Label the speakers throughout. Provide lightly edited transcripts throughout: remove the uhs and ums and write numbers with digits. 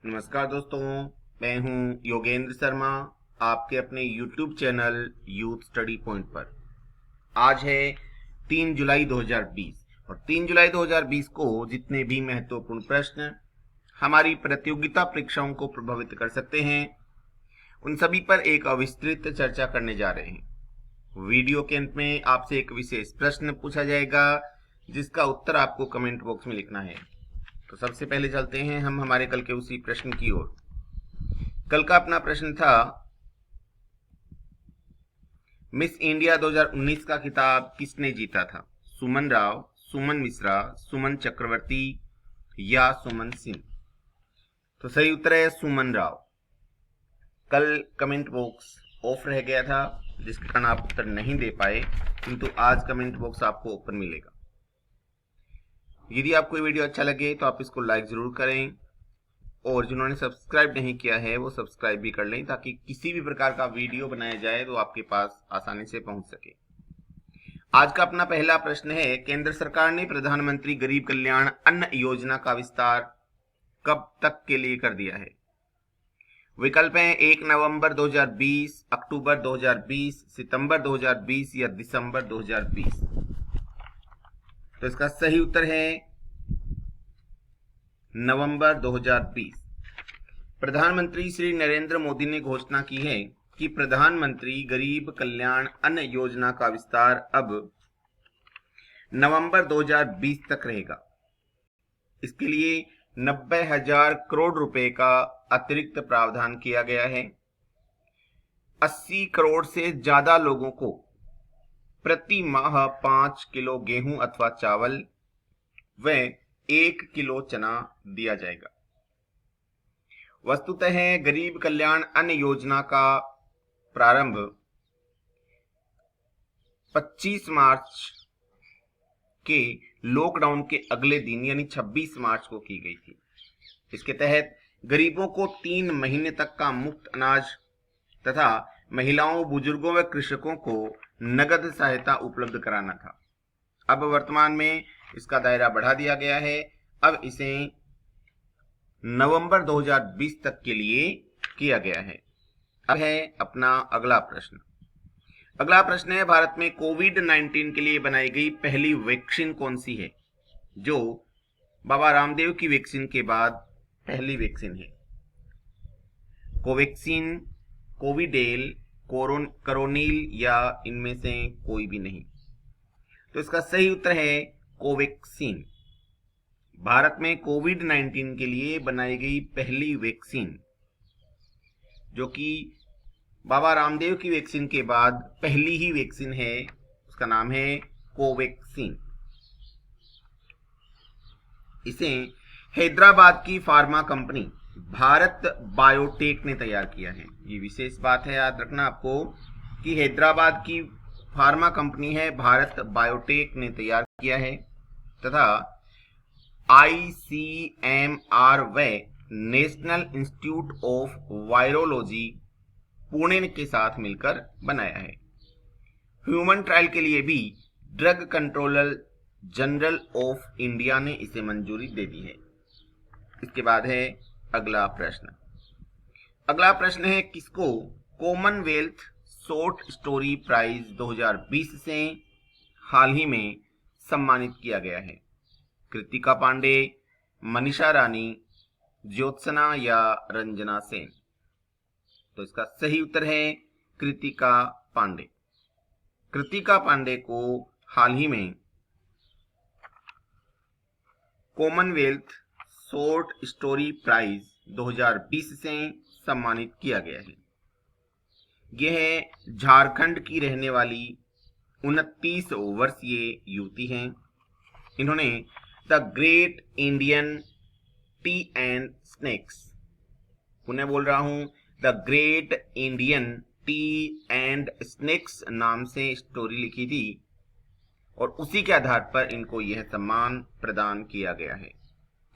Speaker 1: नमस्कार दोस्तों, मैं हूं योगेंद्र शर्मा, आपके अपने YouTube channel youth study point पर। आज है 3 जुलाई 2020 और 3 जुलाई 2020 को जितने भी महत्वपूर्ण प्रश्न हमारी प्रतियोगिता परीक्षाओं को प्रभावित कर सकते हैं, उन सभी पर एक अविस्तृत चर्चा करने जा रहे हैं। वीडियो के अंत में आपसे एक विशेष प्रश्न पूछा जाएगा, जिसका उत्तर आपको कमेंट बॉक्स में लिखना है। तो सबसे पहले चलते हैं हम हमारे कल के उसी प्रश्न की ओर। कल का अपना प्रश्न था, मिस इंडिया 2019 का खिताब किसने जीता था? सुमन राव, सुमन मिश्रा, सुमन चक्रवर्ती या सुमन सिंह? तो सही उत्तर है सुमन राव। कल कमेंट बॉक्स ऑफ रह गया था, जिसके कारण आप उत्तर नहीं दे पाए, किंतु आज कमेंट बॉक्स आपको ओपन मिलेगा। यदि आपको ये वीडियो अच्छा लगे तो आप इसको लाइक जरूर करें, और जिन्होंने सब्सक्राइब नहीं किया है वो सब्सक्राइब भी कर लें, ताकि किसी भी प्रकार का वीडियो बनाया जाए तो आपके पास आसानी से पहुंच सके। आज का अपना पहला प्रश्न है, केंद्र सरकार ने प्रधानमंत्री गरीब कल्याण अन्न योजना का विस्तार कब तक के लिए कर दिया है? विकल्प हैं 1 नवंबर 2020, अक्टूबर 2020, सितंबर 2020 या दिसंबर 2020। तो इसका सही उत्तर है नवंबर 2020। प्रधानमंत्री श्री नरेंद्र मोदी ने घोषणा की है कि प्रधानमंत्री गरीब कल्याण अन्न योजना का विस्तार अब नवंबर 2020 तक रहेगा। इसके लिए 90,000 करोड़ रुपए का अतिरिक्त प्रावधान किया गया है। 80 करोड़ से ज्यादा लोगों को प्रति माह 5 किलो गेहूं अथवा चावल व 1 किलो चना दिया जाएगा। वस्तुतः गरीब कल्याण अन्न योजना का प्रारंभ 25 मार्च के लॉकडाउन के अगले दिन यानी 26 मार्च को की गई थी। इसके तहत गरीबों को 3 महीने तक का मुफ्त अनाज तथा महिलाओं, बुजुर्गों व कृषकों को नगद सहायता उपलब्ध कराना था। अब वर्तमान में इसका दायरा बढ़ा दिया गया है। अब इसे नवंबर 2020 तक के लिए किया गया है। अब है अपना अगला प्रश्न। अगला प्रश्न है, भारत में कोविड-19 के लिए बनाई गई पहली वैक्सीन कौन सी है, जो बाबा रामदेव की वैक्सीन के बाद पहली वैक्सीन है? कोवैक्सीन, कोविडेल, करोनिल या इनमें से कोई भी नहीं? तो इसका सही उत्तर है कोवैक्सीन। भारत में कोविड-19 के लिए बनाई गई पहली वैक्सीन, जो कि बाबा रामदेव की वैक्सीन के बाद पहली ही वैक्सीन है, उसका नाम है कोवैक्सीन। इसे हैदराबाद की फार्मा कंपनी भारत बायोटेक ने तैयार किया है। ये विशेष बात है, याद रखना आपको, कि हैदराबाद की फार्मा कंपनी है भारत बायोटेक ने तैयार किया है, तथा ICMR व national institute of virology Pune के साथ मिलकर बनाया है। ह्यूमन ट्रायल के लिए भी drug controller general of India ने इसे मंजूरी दे दी है। इसके बाद है अगला प्रश्न। अगला प्रश्न है, किसको कॉमनवेल्थ शॉर्ट स्टोरी प्राइज 2020 से हाल ही में सम्मानित किया गया है? कृतिका पांडे, मनीषा रानी, ज्योत्सना या रंजना सेन? तो इसका सही उत्तर है कृतिका पांडे। कृतिका पांडे को हाल ही में कॉमनवेल्थ शॉर्ट स्टोरी प्राइज 2020 से सम्मानित किया गया है। यह झारखंड की रहने वाली 29 वर्षीय युवती हैं। इन्होंने the great Indian T and snacks, पुनः बोल रहा हूं, the great Indian T and snacks नाम से स्टोरी लिखी थी, और उसी के आधार पर इनको यह सम्मान प्रदान किया गया है।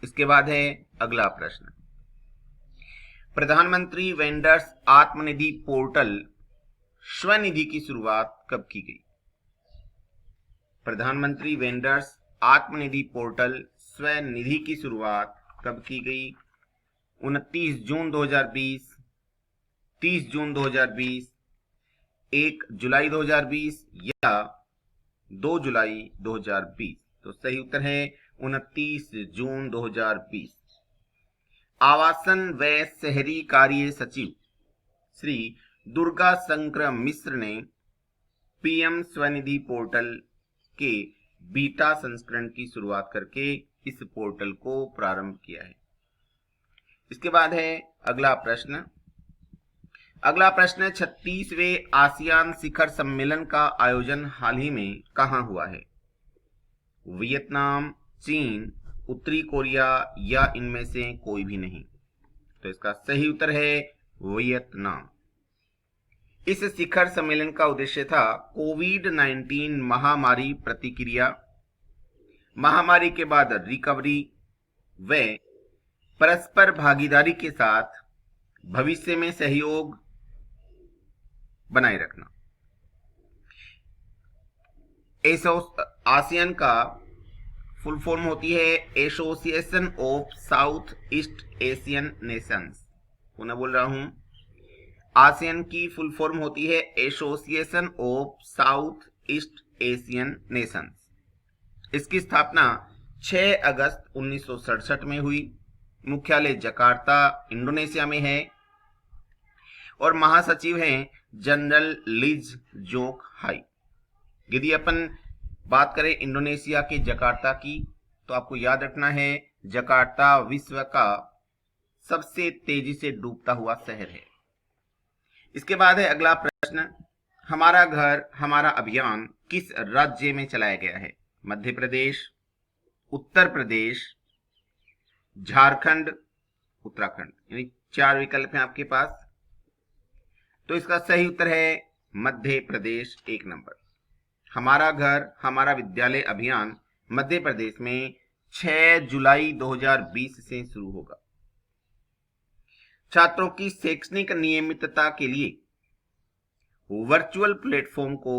Speaker 1: इसके बाद है अगला प्रश्न। प्रधानमंत्री वेंडर्स आत्मनिधि पोर्टल स्वनिधि की शुरुआत कब की गई? प्रधानमंत्री वेंडर्स आत्मनिधि पोर्टल स्वनिधि की शुरुआत कब की गई? 29 जून 2020, 30 जून 2020, 1 जुलाई 2020 या 2 जुलाई 2020? तो सही उत्तर है 29 जून 2020। आवासन व शहरी कार्य सचिव श्री दुर्गा शंकर मिश्र ने पीएम स्वनिधि पोर्टल के बीटा संस्करण की शुरुआत करके इस पोर्टल को प्रारंभ किया है। इसके बाद है अगला प्रश्न। अगला प्रश्न 36वें आसियान शिखर सम्मेलन का आयोजन हाल ही में कहां हुआ है? वियतनाम, चीन, उत्तरी कोरिया या इनमें से कोई भी नहीं? तो इसका सही उत्तर है वियतनाम। इस शिखर सम्मेलन का उद्देश्य था कोविड-19 महामारी प्रतिक्रिया, महामारी के बाद रिकवरी व परस्पर भागीदारी के साथ भविष्य में सहयोग बनाए रखना। आसियान का फुल फॉर्म होती है association of south east Asian Nations. पुनः बोल रहा हूं, आसियान की फुल फॉर्म होती है association of south east Asian Nations. इसकी स्थापना 6 अगस्त 1967 में हुई। मुख्यालय जकार्ता, इंडोनेशिया में है और महासचिव हैं जनरल लिज जोक हाई। यदि अपन बात करें इंडोनेशिया के जकार्ता की, तो आपको याद रखना है जकार्ता विश्व का सबसे तेजी से डूबता हुआ शहर है। इसके बाद है अगला प्रश्न। हमारा घर हमारा अभियान किस राज्य में चलाया गया है? मध्य प्रदेश, उत्तर प्रदेश, झारखंड, उत्तराखंड। यानी 4 विकल्प हैं आपके पास। तो इसका सही उत्तर है मध्य प्रदेश, 1 नंबर। हमारा घर हमारा विद्यालय अभियान मध्य प्रदेश में 6 जुलाई 2020 से शुरू होगा। छात्रों की शैक्षणिक नियमितता के लिए वर्चुअल प्लेटफॉर्म को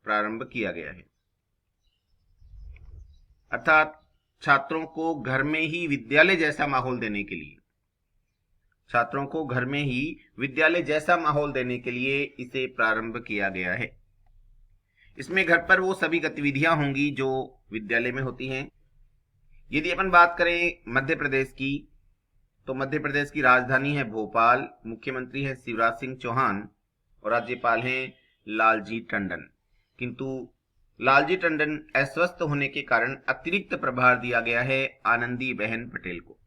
Speaker 1: प्रारंभ किया गया है, अर्थात छात्रों को घर में ही विद्यालय जैसा माहौल देने के लिए, छात्रों को घर में ही विद्यालय जैसा माहौल देने के लिए इसे प्रारंभ किया गया है। इसमें घर पर वो सभी गतिविधियां होंगी जो विद्यालय में होती हैं। यदि अपन बात करें मध्य प्रदेश की, तो मध्य प्रदेश की राजधानी है भोपाल, मुख्यमंत्री है शिवराज सिंह चौहान और राज्यपाल हैं लालजी टंडन। किंतु लालजी टंडन अस्वस्थ होने के कारण अतिरिक्त प्रभार दिया गया है आनंदी बहन पटेल को।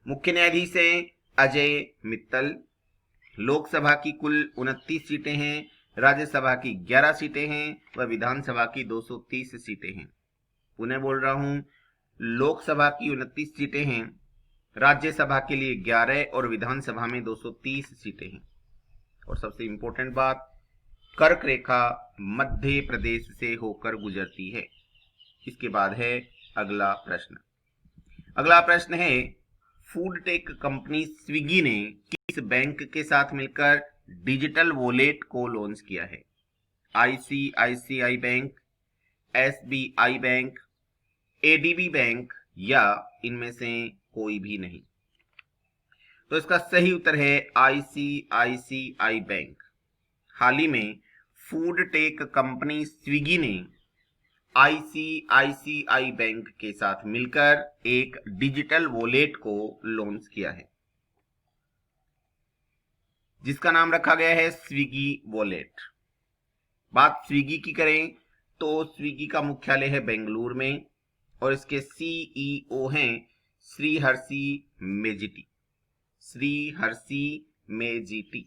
Speaker 1: मुख्य न्यायाधीश हैं अजय मित्तल। लोकसभा की कुल 29 सीटें हैं, राज्यसभा की 11 सीटें हैं व विधानसभा की 230 सीटें हैं। पुनः बोल रहा हूं, लोकसभा की 29 सीटें हैं, राज्यसभा के लिए 11 और विधानसभा में 230 सीटें हैं। और सबसे इंपॉर्टेंट बात, कर्क रेखा मध्य प्रदेश से होकर गुजरती है। इसके बाद है अगला प्रश्न। अगला प्रश्न है, फूड टेक कंपनी स्विगी ने किस बैंक के साथ मिलकर डिजिटल वॉलेट को लॉन्च किया है? ICICI bank, SBI bank, ADB bank या इनमें से कोई भी नहीं? तो इसका सही उत्तर है आईसीआईसीआई बैंक। हाल ही में फूड टेक कंपनी स्विगी ने आईसीआईसीआई बैंक के साथ मिलकर एक डिजिटल वॉलेट को लॉन्च किया है, जिसका नाम रखा गया है स्विगी वॉलेट। बात स्विगी की करें तो स्विगी का मुख्यालय है बेंगलुरु में और इसके सीईओ हैं श्रीहर्षि मेजिटी। श्रीहर्षि मेजिटी।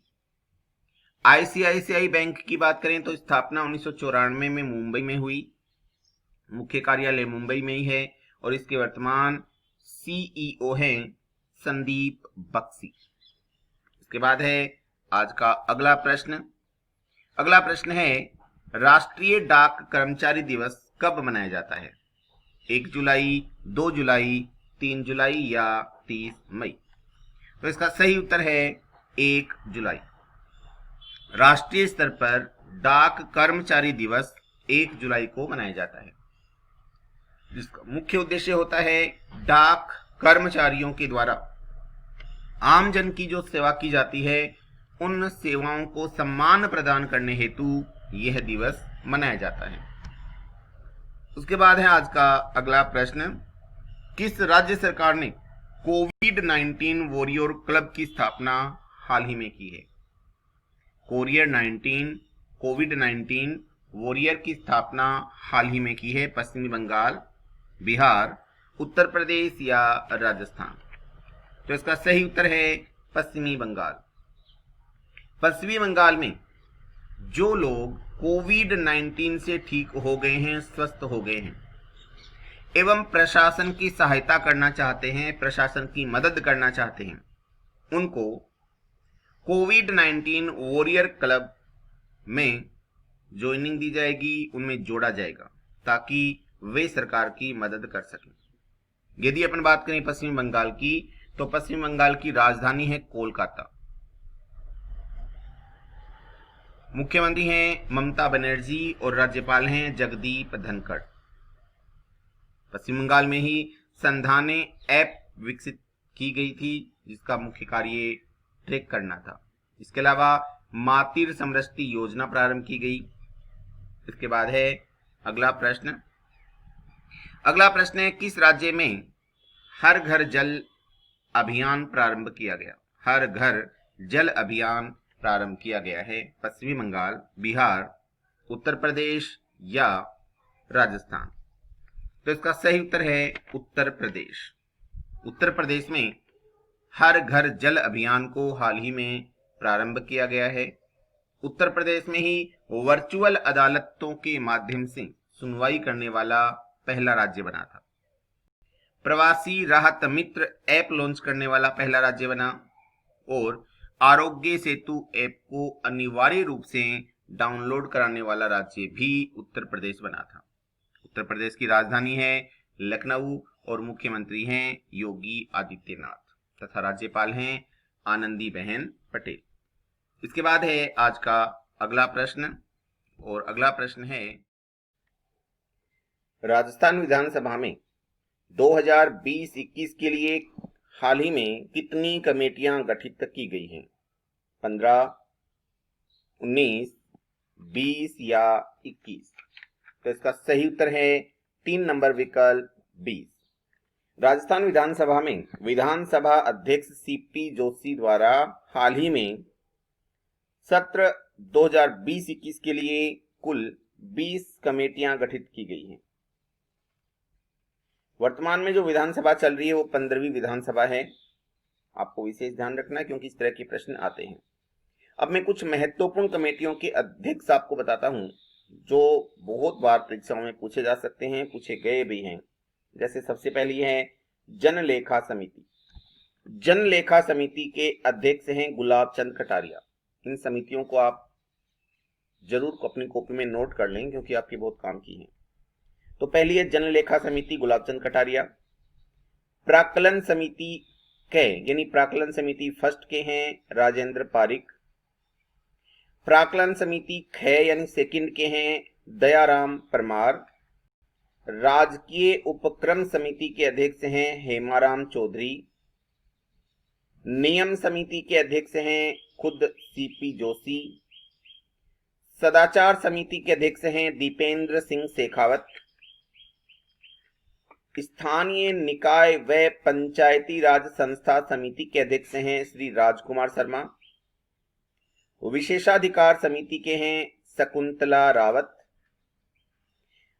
Speaker 1: आईसीआईसीआई बैंक की बात करें तो स्थापना 1994 में मुंबई में हुई। मुख्य कार्यालय मुंबई में ही है और इसके वर्तमान सीईओ हैं संदीप बख्शी। इसके बाद है आज का अगला प्रश्न। अगला प्रश्न है, राष्ट्रीय डाक कर्मचारी दिवस कब मनाया जाता है? 1 जुलाई, 2 जुलाई, 3 जुलाई या 30 मई? तो इसका सही उत्तर है 1 जुलाई। राष्ट्रीय स्तर पर डाक कर्मचारी दिवस 1 जुलाई को मनाया जाता है, जिसका मुख्य उद्देश्य होता है डाक कर्मचारियों के द्वारा आम जन की जो सेवा की जाती है उन सेवाओं को सम्मान प्रदान करने हेतु यह दिवस मनाया जाता है। उसके बाद है आज का अगला प्रश्न, किस राज्य सरकार ने कोविड-19 वॉरियर क्लब की स्थापना हाल ही में की है? कोविड-19 वॉरियर की स्थापना हाल ही में की है पश्चिमी बंगाल, बिहार, उत्तर प्रदेश या राजस्थान? तो इसका सही उत्तर है पश्चिमी बंगाल। पश्चिमी बंगाल में जो लोग कोविड-19 से ठीक हो गए हैं, स्वस्थ हो गए हैं एवं प्रशासन की सहायता करना चाहते हैं, प्रशासन की मदद करना चाहते हैं, उनको कोविड-19 वॉरियर क्लब में ज्वाइनिंग दी जाएगी, उनमें जोड़ा जाएगा ताकि वे सरकार की मदद कर सकें। यदि अपन बात करें पश्चिम बंगाल की, तो पश्चिम बंगाल की राजधानी है कोलकाता। मुख्यमंत्री हैं ममता बनर्जी और राज्यपाल हैं जगदीप धनखड़। पश्चिम बंगाल में ही संधाने ऐप विकसित की गई थी जिसका मुख्य कार्य ट्रैक करना था। इसके अलावा मातृ समृद्धि योजना प्रारंभ की गई। इसके बाद है अगला प्रश्न। अगला प्रश्न है, किस राज्य में हर घर जल अभियान प्रारंभ किया गया? हर घर जल अभियान प्रारंभ किया गया है पश्चिमी बंगाल, बिहार, उत्तर प्रदेश या राजस्थान? तो इसका सही उत्तर है उत्तर प्रदेश। उत्तर प्रदेश में हर घर जल अभियान को हाल ही में प्रारंभ किया गया है। उत्तर प्रदेश में ही वर्चुअल अदालतों के माध्यम से सुनवाई करने वाला पहला राज्य बना था। प्रवासी राहत मित्र ऐप लॉन्च करने वाला पहला राज्य बना और आरोग्य सेतु ऐप को अनिवार्य रूप से डाउनलोड कराने वाला राज्य भी उत्तर प्रदेश बना था। उत्तर प्रदेश की राजधानी है लखनऊ और मुख्यमंत्री हैं योगी आदित्यनाथ तथा राज्यपाल हैं आनंदीबेन पटेल। इसके बाद है आज का अगला प्रश्न और अगला प्रश्न है, राजस्थान विधानसभा में 2020-21 के लिए हाल ही में कितनी कमेटियां गठित की गई हैं? 15, 19, 20 या 21? तो इसका सही उत्तर है 3 नंबर विकल्प 20। राजस्थान विधानसभा में विधानसभा अध्यक्ष सीपी जोशी द्वारा हाल ही में सत्र 2020-21 के लिए कुल 20 कमेटियां गठित की गई हैं। वर्तमान में जो विधानसभा चल रही है वो 15वीं विधानसभा है। आपको विशेष ध्यान रखना है क्योंकि इस तरह के प्रश्न आते हैं। अब मैं कुछ महत्वपूर्ण कमेटियों के अध्यक्ष आपको बताता हूं जो बहुत बार परीक्षाओं में पूछे जा सकते हैं, पूछे गए भी हैं। जैसे सबसे पहली है जनलेखा समिति। जनलेखा समिति के अध्यक्ष हैं गुलाब चंद कटारिया। इन समितियों को आप जरूर अपनी कॉपी में नोट कर लें क्योंकि आपके बहुत काम की हैं। तो पहली है जनलेखा समिति गुलाब चंद कटारिया। प्राक्कलन समिति के यानी प्राक्कलन समिति फर्स्ट के हैं राजेंद्र पारिक। प्राक्कलन समिति ख यानी सेकंड के हैं दयाराम परमार। राजकीय उपक्रम समिति के अध्यक्ष हैं हेमाराम चौधरी। नियम समिति के अध्यक्ष हैं खुद सीपी जोशी। सदाचार समिति के अध्यक्ष हैं दीपेंद्र सिंह शेखावत। स्थानीय निकाय व पंचायती राज संस्था समिति के अध्यक्ष हैं श्री राजकुमार शर्मा। विशेषाधिकार समिति के हैं शकुंतला रावत।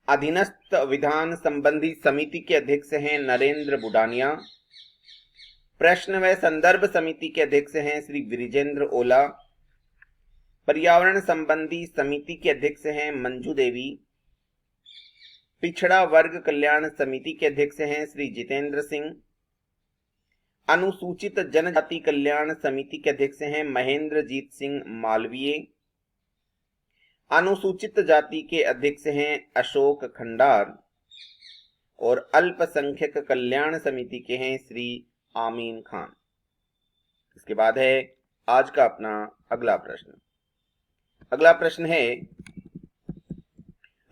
Speaker 1: अधीनस्थ विधान संबंधी समिति के अध्यक्ष हैं नरेंद्र बुडानिया। प्रश्न व संदर्भ समिति के अध्यक्ष हैं श्री विजेंद्र ओला। पर्यावरण संबंधी समिति के अध्यक्ष हैं मंजू देवी। पिछड़ा वर्ग कल्याण समिति के अध्यक्ष हैं श्री जितेंद्र सिंह। अनुसूचित जनजाति कल्याण समिति के अध्यक्ष हैं महेंद्रजीत सिंह मालवीय। अनुसूचित जाति के अध्यक्ष हैं अशोक खंडार और अल्पसंख्यक कल्याण समिति के हैं श्री आमीन खान। इसके बाद है आज का अपना अगला प्रश्न। अगला प्रश्न है,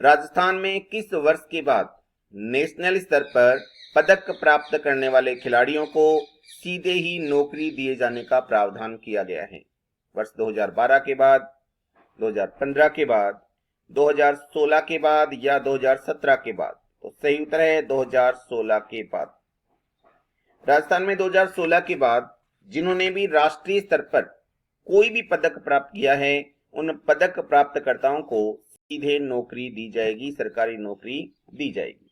Speaker 1: राजस्थान में किस वर्ष के बाद नेशनल स्तर पर पदक प्राप्त करने वाले खिलाड़ियों को सीधे ही नौकरी दिए जाने का प्रावधान किया गया है। वर्ष 2012 के बाद, 2015 के बाद, 2016 के बाद या 2017 के बाद? तो सही उत्तर है 2016 के बाद। राजस्थान में 2016 के बाद जिन्होंने भी राष्ट्रीय स्तर पर कोई भी पदक प्राप्त किया है, उन पदक प्राप्तकर्ताओं को सीधे नौकरी दी जाएगी, सरकारी नौकरी दी जाएगी।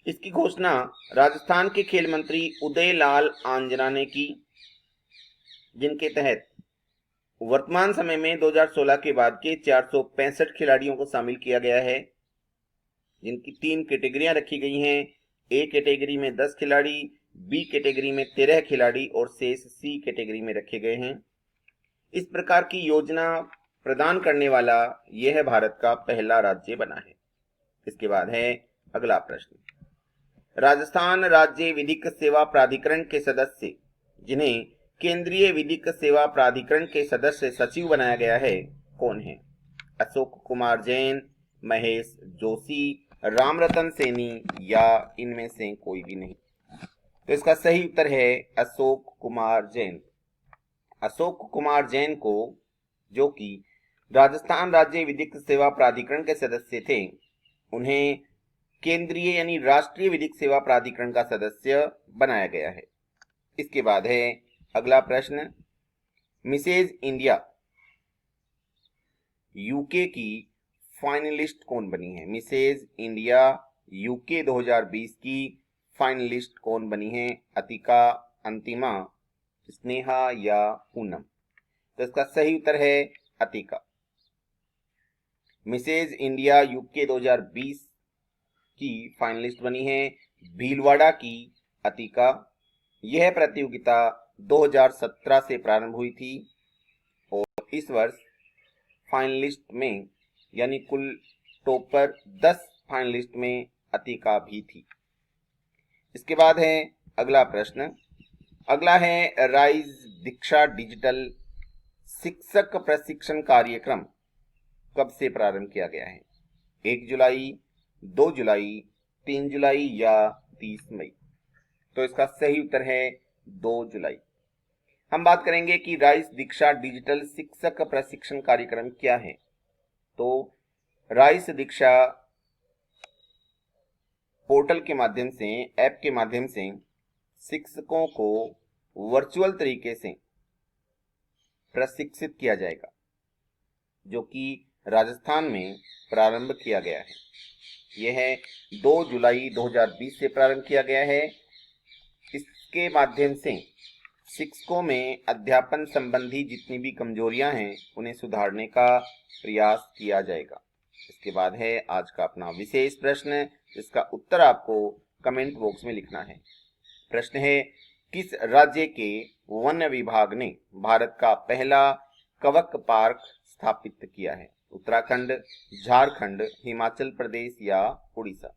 Speaker 1: इसकी घोषणा राजस्थान के खेल मंत्री उदयलाल आंजना ने की, जिनके तहत वर्तमान समय में 2016 के बाद के 465 खिलाड़ियों को शामिल किया गया है, जिनकी 3 कैटेगरियां रखी गई हैं। ए कैटेगरी में 10 खिलाड़ी, बी कैटेगरी में 13 खिलाड़ी और शेष सी कैटेगरी में रखे गए हैं। इस प्रकार की योजना प्रदान करने वाला यह भारत का पहला राज्य बना है। इसके बाद है अगला प्रश्न। राजस्थान राज्य विधिक सेवा प्राधिकरण के सदस्य, जिन्हें केंद्रीय विधिक सेवा प्राधिकरण के सदस्य सचिव बनाया गया है, कौन है? अशोक कुमार जैन, महेश जोशी, रामरतन सैनी या इनमें से कोई भी नहीं? तो इसका सही उत्तर है अशोक कुमार जैन। अशोक कुमार जैन को, जो कि राजस्थान राज्य विधिक सेवा प्राधिकरण के सदस्य थे, उन्हें केंद्रीय यानी राष्ट्रीय विधिक सेवा प्राधिकरण का सदस्य बनाया गया है। इसके बाद है अगला प्रश्न। मिसेज इंडिया यूके की फाइनलिस्ट कौन बनी है? मिसेज इंडिया यूके 2020 की फाइनलिस्ट कौन बनी है? अतिका, अंतिमा, स्नेहा या पूनम? तो इसका सही उत्तर है अतिका। मिसेज इंडिया यूके 2020 की फाइनलिस्ट बनी है भीलवाड़ा की अतिका। यह प्रतियोगिता 2017 से प्रारंभ हुई थी और इस वर्ष फाइनलिस्ट में यानी कुल टॉपर 10 फाइनलिस्ट में अतिका भी थी। इसके बाद है अगला प्रश्न। अगला है राइज दीक्षा डिजिटल शिक्षक प्रशिक्षण कार्यक्रम कब से प्रारंभ किया गया है? 1 जुलाई, 2 जुलाई, 3 जुलाई या 30 मई? तो इसका सही उत्तर है 2 जुलाई। हम बात करेंगे कि राइज दीक्षा डिजिटल शिक्षक प्रशिक्षण कार्यक्रम क्या है। तो राइज दीक्षा पोर्टल के माध्यम से, ऐप के माध्यम से शिक्षकों को वर्चुअल तरीके से प्रशिक्षित किया जाएगा, जो कि राजस्थान में प्रारंभ किया गया है। यह 2 जुलाई 2020 से प्रारंभ किया गया है। इसके माध्यम से शिक्षकों में अध्यापन संबंधी जितनी भी कमजोरियां हैं उन्हें सुधारने का प्रयास किया जाएगा। इसके बाद है आज का अपना विशेष प्रश्न, जिसका उत्तर आपको कमेंट बॉक्स में लिखना है। प्रश्न है, किस राज्य के वन विभाग ने भारत का पहला कवक पार्क स्थापित किया है? उत्तराखंड, झारखंड, हिमाचल प्रदेश या उड़ीसा?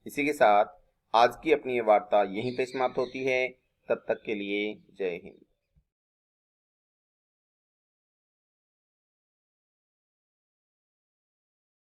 Speaker 1: इसी के साथ आज की अपनी ये वार्ता यहीं पे समाप्त होती है। तब तक के लिए जय हिंद।